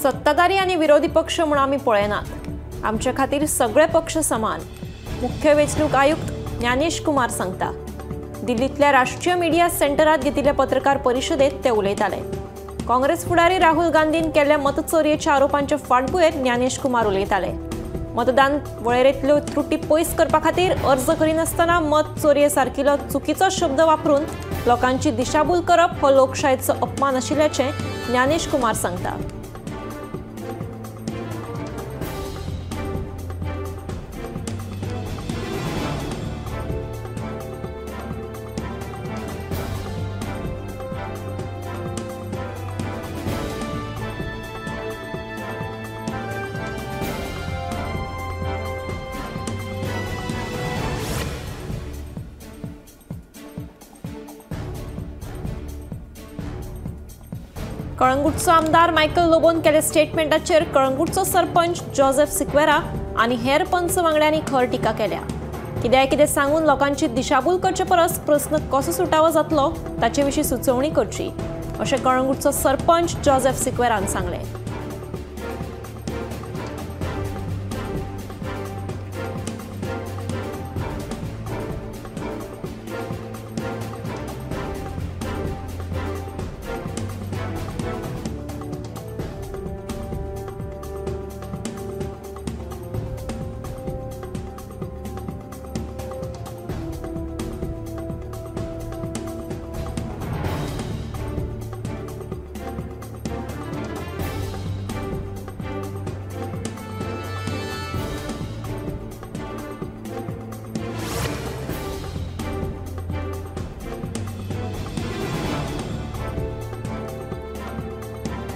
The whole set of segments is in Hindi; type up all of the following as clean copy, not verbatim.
सत्ताधारी आणि विरोधी पक्ष म्हणून आम्ही पळयनात। आमच्या खातीर सगळे पक्ष समान। मुख्य वेंचणूक आयुक्त ज्ञानेश कुमार सांगता। दिल्लीतल्या राष्ट्रीय मिडिया सेंटरात घेतिल्ल्या पत्रकार परिशदेत ते उलयताले। काँग्रेस फुडारी राहुल गांधीन केल्ल्या मतचोरयेच्या आरोपांच्या फाटभुंयेर ज्ञानेश कुमार उलयताले। मतदान वळेरेंतल्यो त्रुटी पयस करपा खातीर अर्ज करिनासतना मत चोरये सारकिलो चुकीचो शब्द वापरून लोकांची दिशाभूल करप हो लोकशायेचो अपमान आशिल्ल्याचें ज्ञानेश कुमार सांगता। कळंगूटचो आमदार मायकल लोबोन केले स्टेटमेंटाचेर कळंगूटचो सरपंच जोसेफ सिक्वेरा आनी हेर पंच वांगड्यांनी खर टिका केल्या। कितें सांगून लोकांची दिशाभूल करचे परस प्रस्न कसो सुटावो जातलो ताचे विशीं सुचोवणी करची अशें कळंगूटचो सरपंच जोसेफ सिक्वेरान सांगलें।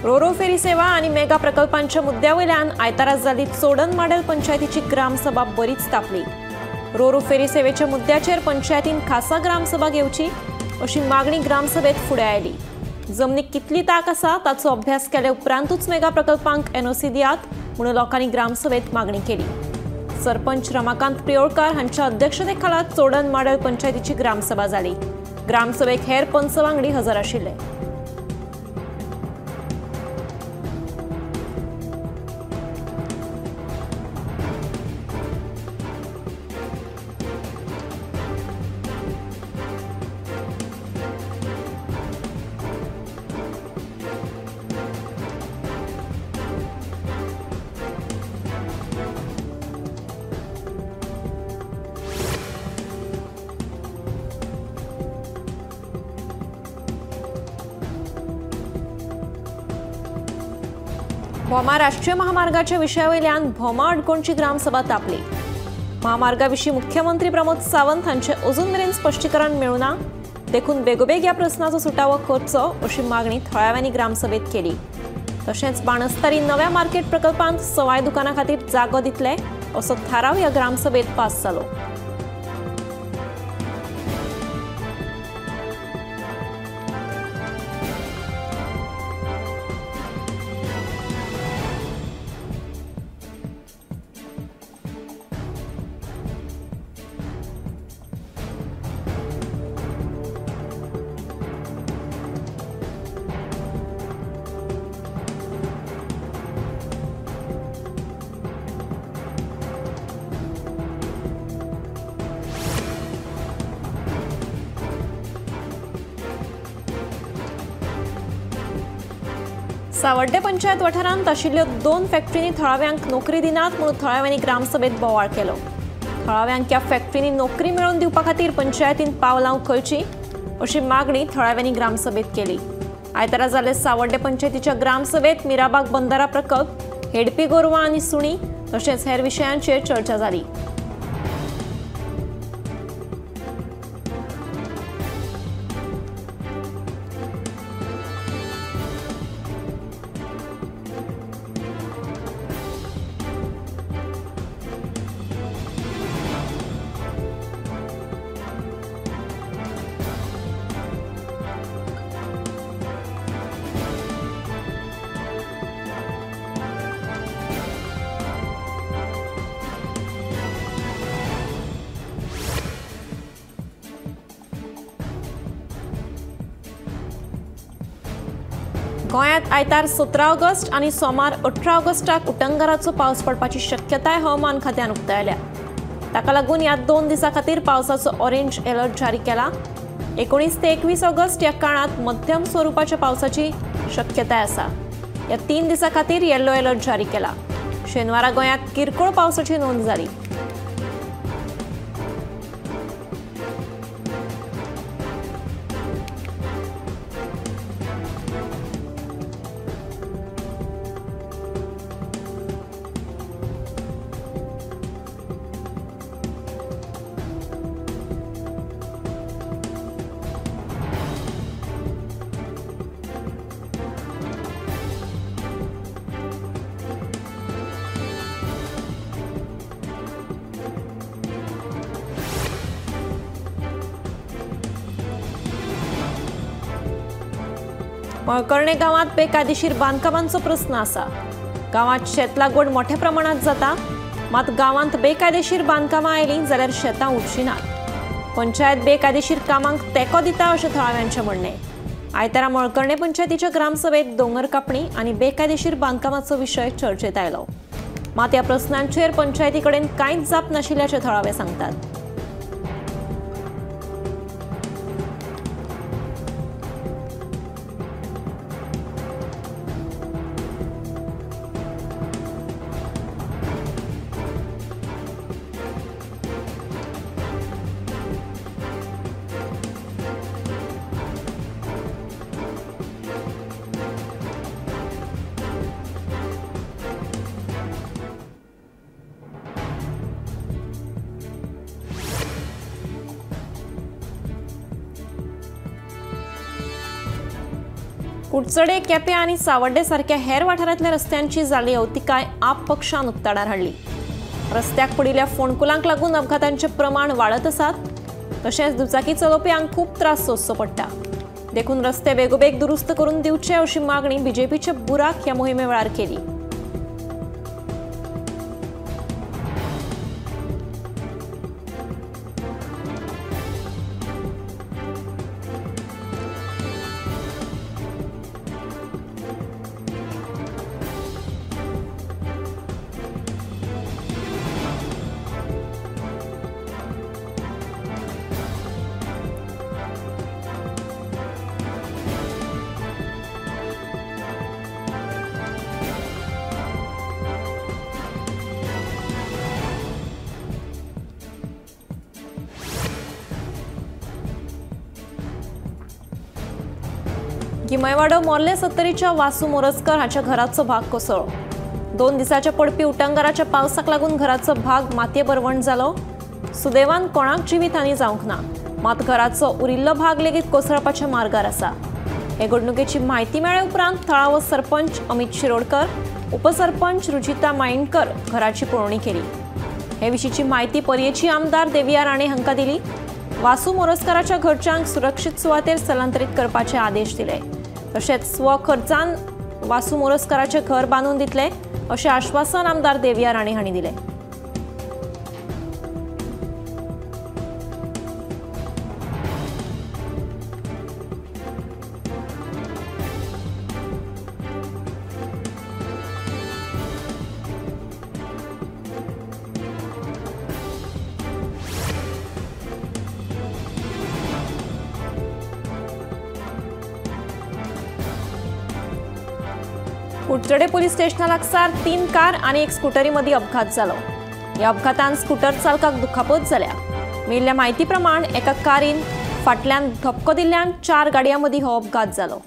रोरो फेरी सेवा आणि मेगा प्रकल्पांच्या मुद्द्यावयल्यान आयतारा जाल्ली चोडण माडेल पंचायतीची ग्रामसभा बरीच तापली। रोरो फेरी सेवेच्या मुद्द्याचेर पंचायतीन खासा ग्रामसभा घेवची अशी मागणी ग्रामसभेत फुडें आयली। जमनीक कितली ताक आसा ताचो अभ्यास केले उपरांतूच मेगा प्रकल्पांक एनओसी दियात म्हणून लोकांनी ग्रामसभेत मागणी केली। सरपंच रमाकांत प्रियोळकार हांच्या अध्यक्षतेखाला चोडण माडेल पंचायतीची ग्रामसभा जाली। ग्रामसभेक हेर पंच वांगडी हजर आशिल्ले। भोमा राष्ट्रीय महामार्गाच्या विशयावयल्यान भोमा अडकोणची ग्रामसभा तापली। महामार्गाविशीं मुख्यमंत्री प्रमोद सावंत हांचे अजून मेरेन स्पश्टीकरण मेळुना। देखून बेगोबेग ह्या प्रस्नाचो सुटावो करचो अशी मागणी थळाव्यांनी ग्रामसभेत केली। तशेंच बाणस्तारी नव्या मार्केट प्रकल्पांत सवाय दुकाना खातीर जागो दितले असो थाराव ह्या ग्रामसभेत पास जालो। सावड्डे पंचायत वाठारांत आशिल्ल्यो 2 फॅक्टरींनी थळाव्यांक नोकरी दिनात म्हणून थळाव्यांनी ग्रामसभेत बोवाळ केलो। थळाव्यांक ह्या फॅक्टरींनी नोकरी मेळोवन दिवपा खातीर पंचायतीन पावलां उखलची अशी मागणी थळाव्यांनी ग्रामसभेत केली। आयतारा जाल्ले सावड्डे पंचायतीच्या ग्रामसभेत मिराबाग बंदारा प्रकल्प, हेडपी गोरवां आनी सुणी तशेंच हेर विशयांचेर चर्चा जाली। गोंयांत आयतार 17 ऑगस्ट आणि सोमार 18 ऑगस्टाक उटंगराचो पावस पडपाची शक्यताय हवामान खात्यान उक्तायल्या. ताका लागून ह्या 2 दिसां खातीर पावसाचो ऑरेंज अलर्ट जारी केला. 19 ते 21 ऑगस्ट या काळात मध्यम स्वरूपाच्या पावसाची शक्यताय आसा. या 3 दिसां खातीर येलो अलर्ट जारी केला. शेनवारा गोंयांत किरकोळ पावसाची नोंद जाली. मळकर्णे गावात बेकायदेशीर बांदकामांचो प्रस्न आसा. गावात शेत लागवड मोठ्या प्रमाणात जाता, मात गावांत बेकायदेशीर बांदकामां आयलीं जाल्यार शेतां उरची नात. पंचायत बेकायदेशीर कामांक तेंको दिता अशें थळाव्यांचें म्हणणें. आयतारा मळकर्णे पंचायतीच्या ग्रामसभेत दोंगर कापणी आनी बेकायदेशीर बांदकामाचो विशय चर्चेत आयलो. मात ह्या प्रस्नांचेर पंचायती कडेन कांयच जाप नाशिल्ल्याचें थळावे सांगतात. कुडचडे, केपें आनी सावड्डे सारख्या हेर वाठारांतल्या रस्त्यांची जाल्ली अवतिकाय आप पक्षान उक्ताडार हाडली. रस्त्याक पडिल्ल्या फोंडकुलांक लागून अपघातांचें प्रमाण वाडत आसात. तशेंच दुचाकी चलोवप्यांक खूब त्रास सोंसचो पडटा. देखून रस्ते बेगोबेग दुरुस्त करून दिवचे अशी मागणी बीजेपीचे बुराक ह्या मोहिमे वेळार केली. गिमयवाडो मोर्ले सत्तरीच्या वासू मोरजकर हाच्या घराचो भाग कोसळ्ळो. 2 दिसाच्या पडपी उटंगराच्या पावसाक लागून घराचो भाग मातये बरवण जालो. सुदैवान कोणाक जिवीतहानी जावंक ना, मात घराचो उरिल्लो भाग लेगीत कोसळपाच्या मार्गार आसा. हे घडणुकेची म्हायती मेळ्ळे उपरांत थळावो सरपंच अमित शिरोडकर, उपसरपंच रुचिता मायणकर घराची पळोवणी केली. हे विशींची म्हायती पर्येची आमदार देविया राणे हांकां दिली. वासू मोरजकाराच्या घरच्यांक सुरक्षीत सुवातेर स्थलांतरीत करपाचे आदेश दिले. तशेंच स्वखर्चान वासू मोरजकाराचे घर बांदून दितले अशें आश्वासन आमदार देविया राणे हांणी दिलें. कुडचडे पोलीस स्टेशना लागसार 3 कार आणि 1 स्कूटरी मदीं अपघात जालो. ह्या अपघातांत स्कूटर चालकाक दुखापत जाल्या. मेळिल्ल्या म्हायती प्रमाण एका कारीन फाटल्यान धपको दिल्ल्यान 4 गाडयां मदीं हो अपघात जालो.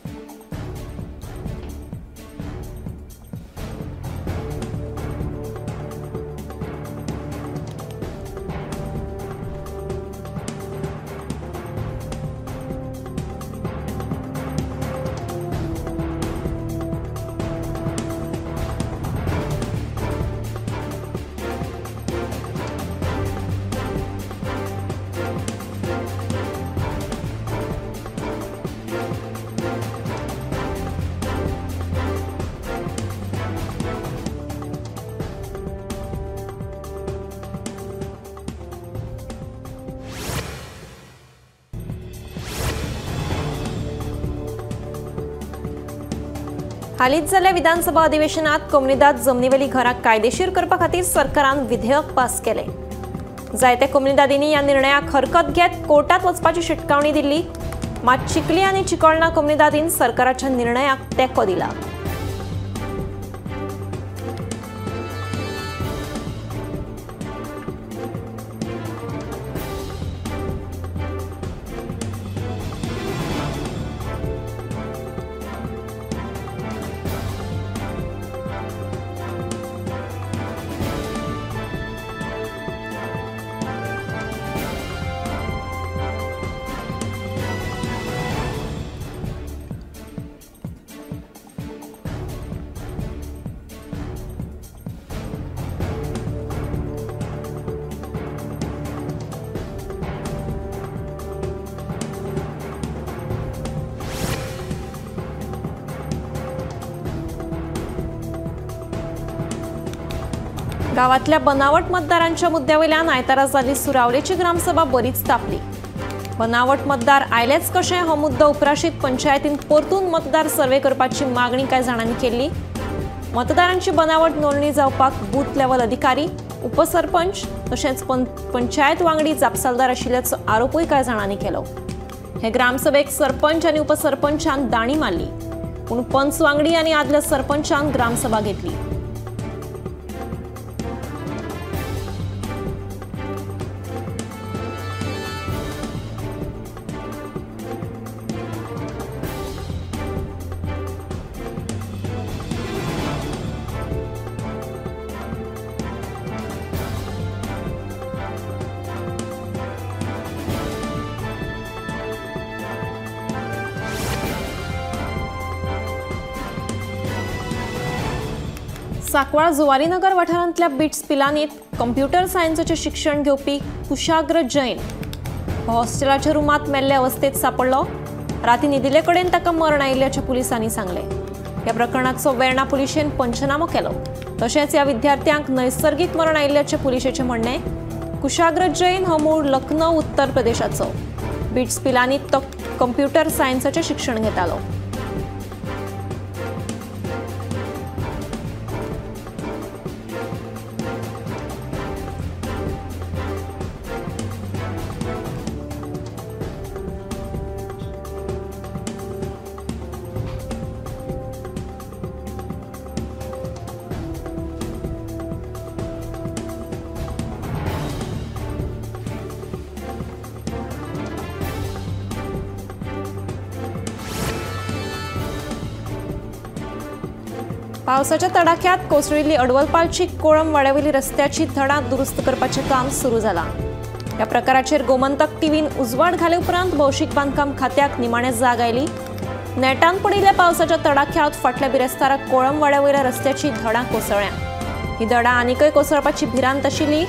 हालींच जाल्ल्या विधानसभा अधिवेशनात कम्युनिदाद जमनीवेली घरां कायदेशीर करपा खातीर सरकारान विधेयक पास केलें. जायत्या कम्युनिदादींनी ह्या निर्णयाक हरकत घेत कोर्टात वचपाची शिटकावणी दिल्ली. मात चिखली आनी चिकोळणा कम्युनिदादीन सरकाराच्या निर्णयाक तेंको दिला. गावातल्या बनावट मतदारांच्या मुद्द्यावेल्यान आयतारा जाल्ली सुरावलेची ग्रामसभा बरीच तापली. बनावट मतदार आयलेच कशें हो मुद्दो उपराशीत पंचायतीन परतून मतदार सर्वे करपाची मागणी कांय जाणांनी केल्ली. मतदारांची बनावट नोंदणी जावपाक बूथ लेव्हल अधिकारी, उपसरपंच तशेंच पंचायत वांगडी जापसालदार आशिल्ल्याचो आरोपूय कांय जाणांनी केलो. हे ग्रामसभेक सरपंच आनी उपसरपंचान दाणी मारली, पूण पंच वांगडी आनी आदल्या सरपंचान ग्रामसभा घेतली. सांकवाळ जुवारीनगर वाठारांतल्या बिट्स पिलानीत कंप्युटर सायन्साचें शिक्षण घेवपी कुशाग्र जैन हो हॉस्टेलाच्या रुमांत मेल्ले अवस्थेत सांपडलो. राती न्हिदिल्ले कडेन ताका मरण आयिल्ल्याचें पुलिसांनी सांगलें. ह्या प्रकरणाचो वेर्णा पुलिशेन पंचनामो केलो. तशेंच ह्या विद्यार्थ्यांक नैसर्गिक मरण आयिल्ल्याचें पुलिशेचें म्हणणें. कुशाग्र जैन हो मूळ लखनौ उत्तर प्रदेशाचो. बिट्स पिलानीत तो कंप्युटर सायन्साचें शिक्षण घेतालो. पावसाच्या तडाख्यात कोसळिल्ली अडवलपालची कोळम वाड्यावयली रस्त्याची धडा दुरुस्त करपाचें काम सुरू जालां. ह्या प्रकाराचेर गोमंतक टीव्हीन उजवाड घाले उपरांत भौशीक बांदकाम खात्याक निमाणें जाग आयली. नेटान पडिल्ल्या पावसाच्या तडाख्यात फाटल्या बिरेस्ताराक कोळम वाड्यावयल्या रस्त्याची धडा कोसळ्ळ्या. ही धडा आनीकय कोसळपाची भिरांत आशिल्ली.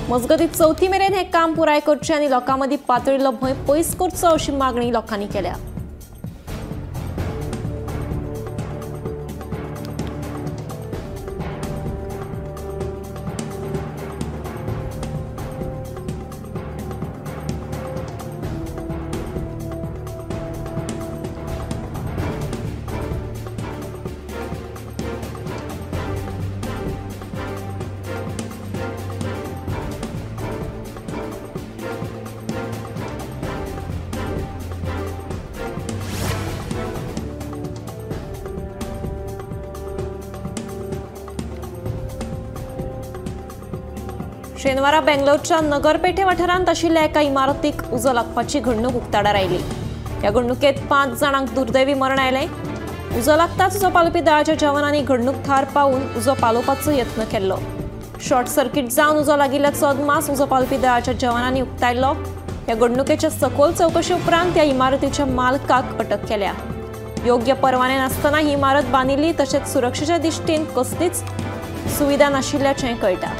मजगतीं चवथी मेरेन हें काम पुराय करचें आनी लोकां मदीं पातळिल्लो भंय पयस करचो अशी मागणी लोकांनी केल्या. शेनवारा बेंगलोरच्या नगरपेठे वाठारांत आशिल्ल्या एका इमारतीक उजो लागपाची घडणूक उक्ताडार आयली. ह्या घडणुकेंत 5 जाणांक दुर्दैवी मरण आयलें. उजो लागताच उजो पालोवपी दळाच्या जवानांनी घडणूक थार पावून उजो पालोवपाचो यत्न केल्लो. शॉर्ट सर्किट जावन उजो लागिल्ल्याचो अदमास उजो पालोवपी दळाच्या जवानांनी उक्तायल्लो. ह्या घडणुकेच्या सखोल चवकशे उपरांत ह्या इमारतीच्या मालकाक अटक केल्या. योग्य परवाने नासतना ही इमारत बांदिल्ली तशेंच सुरक्षेच्या दिश्टीन कसलीच सुविधा नाशिल्ल्याचें कळटा.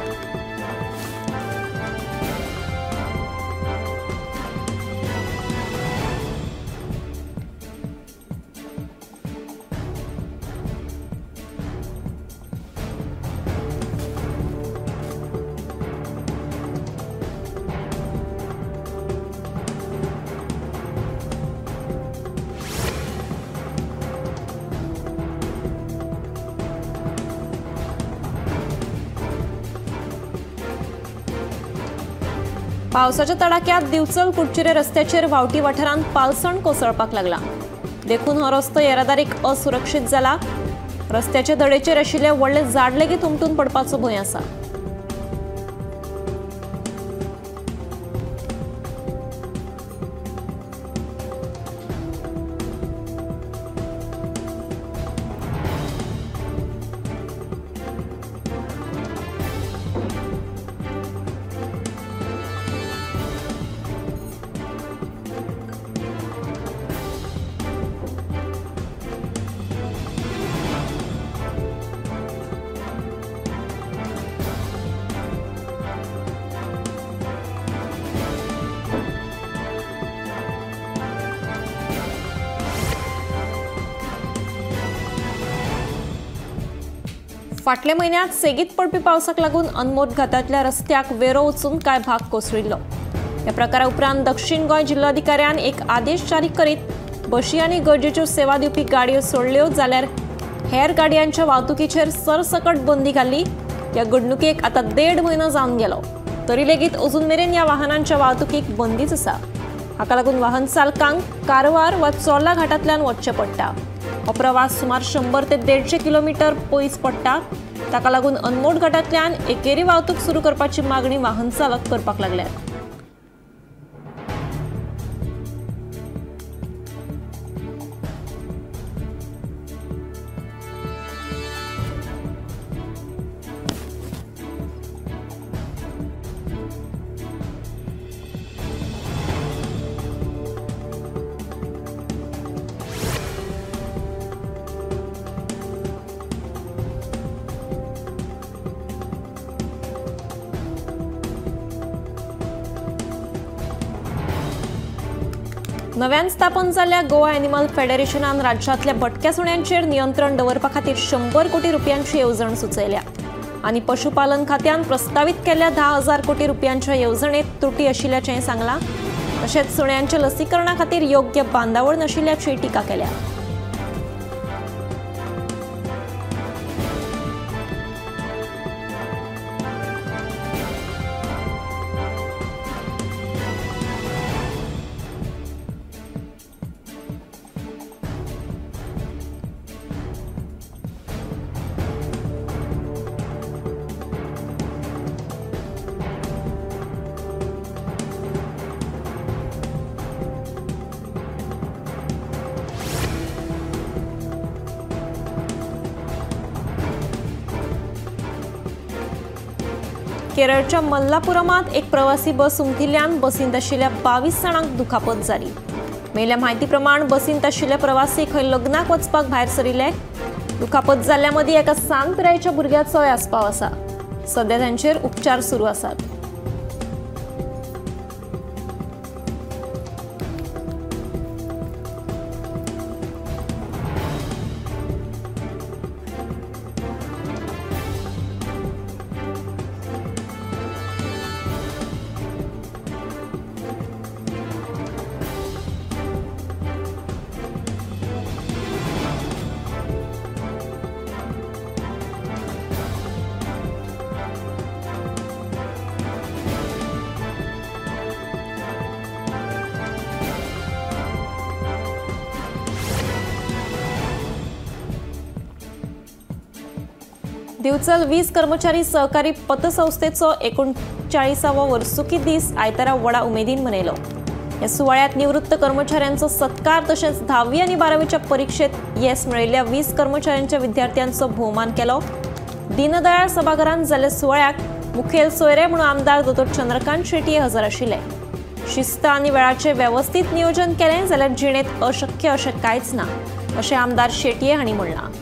पावसाच्या तडाख्यात दिवचल कुडचिरे रस्त्याचेर वावटी वाठारांत पालसण कोसळपाक लागला। देखून हो रस्तो येरादारीक असुरक्षीत जाला। रस्त्याचे धडेचेर आशिल्ले व्हडले झाड लेगीत उमटून पडपाचो भंय आसा। फाटल्या म्हयन्यात सेगीत पडपी पावसाक लागून अनमोद घाटांतल्या रस्त्याक वेरो वचून कांय भाग कोसळिल्लो। ह्या प्रकारा उपरांत दक्षिण गोंय जिल्हाधिकाऱ्यान एक आदेश जारी करीत बशी आनी गरजेच्यो सेवा दिवपी गाडयो सोडल्यो जाल्यार हेर गाडयांच्या वाहतुकीचेर सरसकट बंदी घाल्ली। ह्या घडणुकेक आतां 1.5 म्हयनो जावन गेलो, तरी लेगीत अजून मेरेन ह्या वाहनांच्या वाहतुकीक बंदीच आसा। हाका लागून वाहन चालकांक कारवार वा चोर्ला घाटांतल्यान वचचें पडटा। हो प्रवास सुमार 100 ते 150 किलोमीटर पयस पडटा। ताका लागून अनमोड घाटांतल्यान एकेरी वाहतूक सुरू करपाची मागणी वाहन चालक करपाक लागल्यात। नव्यान स्थापन जाल्ल्या गोवा एनिमल फेडरेशनान राज्यांतल्या भटक्या सुण्यांचेर नियंत्रण दवरपा खातीर 100 कोटी रुपयांची येवजण सुचयल्या आनी पशुपालन खात्यान प्रस्तावित केल्ल्या 10,000 कोटी रुपयांच्या येवजणेत त्रुटी आशिल्ल्याचें सांगलां। तशेंच सुण्यांच्या लसीकरणा खातीर योग्य बांदावळ नाशिल्ल्याची टिका केल्या। केरळच्या मल्लापुरमात एक प्रवासी बस उमथिल्ल्यान बसींत आशिल्ल्या 22 जाणांक दुखापत जाली। मेळिल्ल्या म्हायती प्रमाण बसींत आशिल्ले प्रवासी खंय लग्नाक वचपाक भायर सरिल्ले। दुखापत जाल्ल्या मदीं एका सांज पिरायेच्या भुरग्याचोय आस्पाव आसा। सध्या तांचेर उपचार सुरू आसात। दिवचल वीज कर्मचारी सहकारी पतसंस्थेचो 39वा वर्सुकी दीस आयतारा व्हडा उमेदीन मनयलो। ह्या सुवाळ्यात निवृत्त कर्मचाऱ्यांचो सत्कार तशेंच 10वी आनी 12वीच्या परीक्षेत येस मेळयिल्ल्या 20 कर्मचाऱ्यांच्या विद्यार्थ्यांचो भोवमान केलो। दीनदयाळ सभाघरांत जाल्ल्या सुवाळ्याक मुखेल सोयरे म्हणून आमदार दोतोर चंद्रकांत शेटये हजर आशिल्ले। शिस्त आनी वेळाचें वेवस्थीत नियोजन केलें जाल्यार जिणेंत अशक्य अशें कांयच ना, अशें आमदार शेटये हांणी म्हणलां।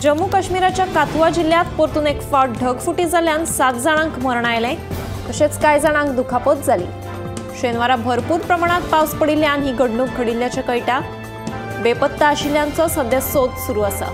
जम्मू काश्मीराच्या काथुआ जिल्ह्यात परतून एक फावट ढगफुटी जाल्ल्यान 7 जाणांक मरण आयलें। तशेंच कांय जाणांक दुखापत जाली। शेनवारा भरपूर प्रमाणात पावस पडिल्ल्यान ही घडणूक घडिल्ल्याचें कळटा। बेपत्ता आशिल्ल्यांचो सध्या सोद सुरू आसा।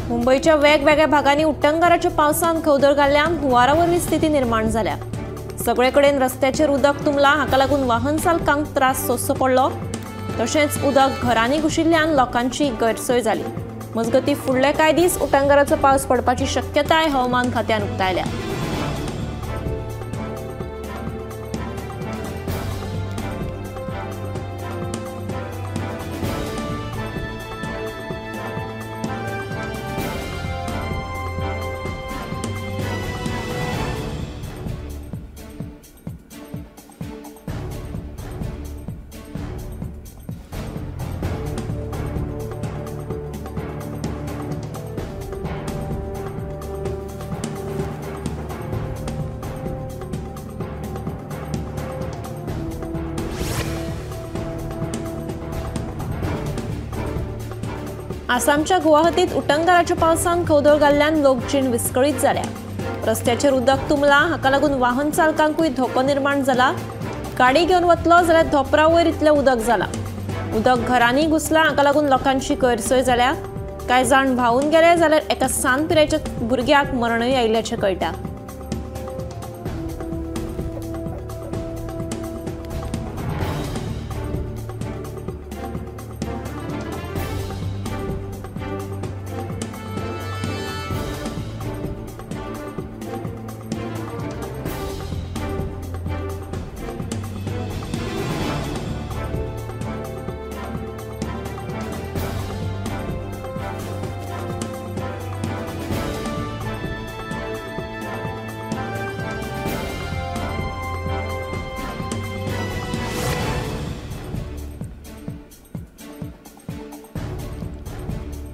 मुंबईच्या वेगवेगळ्या भागांनी उटंगाराच्या पावसान खवदळ घाल्ल्यान हुंवारावरली स्थिती निर्माण जाल्या। सगळे कडेन रस्त्याचेर उदक तुंबलां, हाका लागून वाहन चालकांक त्रास सोंसचो पडलो। तशेंच उदक घरांनी घुशिल्ल्यान लोकांची गैरसोय जाली। मजगतीं फुडले कांय दीस उटंगाराचो पावस पडपाची शक्यताय हवामान खात्यान उक्तायल्या। आसामच्या गुवाहाटीत उटंगाराच्या पावसान खवदळ घाल्ल्यान लोकजीण विस्कळीत जाल्या। रस्त्याचेर उदक तुंबलां, हाका लागून वाहन चालकांकूय धोको निर्माण जाला। गाडी घेवन वतलो जाल्यार धोपरा वयर इतलें उदक जालां। उदक घरांनी घुसलां, हाका लागून लोकांची गैरसोय जाल्या। कांय जाण व्हांवून गेले जाल्यार एका सान पिरायेच्या भुरग्याक मरणय आयिल्ल्याचें कळटा।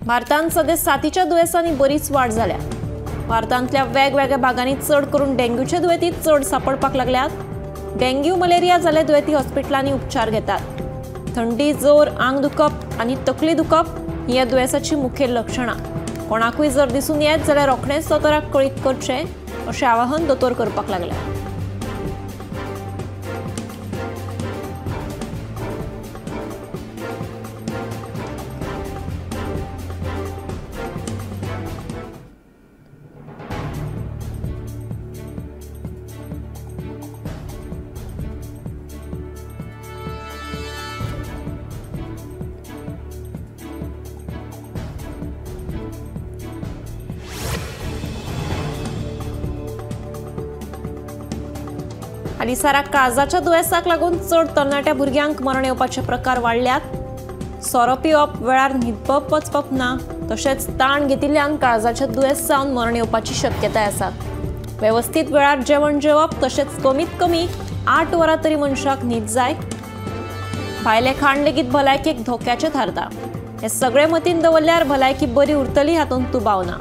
भारतांत सध्या साथीच्या दुयेंसांनी बरीच वाड जाल्या। भारतांतल्या वेगवेगळ्या भागांनी चड करून डेंग्यूचे दुयेंती चड सांपडपाक लागल्यात। डेंग्यू मलेरिया जाल्ले दुयेंती हॉस्पिटलांनी उपचार घेतात। थंडी, जोर, आंग दुखप आनी तकली दुखप ही ह्या दुयेंसाची मुखेल लक्षणां। कोणाकूय जर दिसून येत जाल्यार रोखडेंच दोतोराक कळीत करचें अशें आवाहन दोतोर करपाक लागल्या। हालींसराक काळजाच्या दुयेंसाक लागून चड तरणाट्या भुरग्यांक मरण येवपाचे प्रकार वाडल्यात। सोरो पिवप, वेळार न्हिदपप वचपप ना, तशेंच ताण घेतिल्ल्यान काळजाच्या दुयेंस जावन मरण येवपाची शक्यताय आसा। वेवस्थीत वेळार जेवण जेवप, तशेंच कमीत कमी 8 वरां तरी मनशाक न्हीद जाय। भायलें खाण लेगीत भलायकेक धोक्याचें थारता। हे सगळे मतीन दवरल्यार भलायकी बरी उरतली हातूंत दुबाव ना।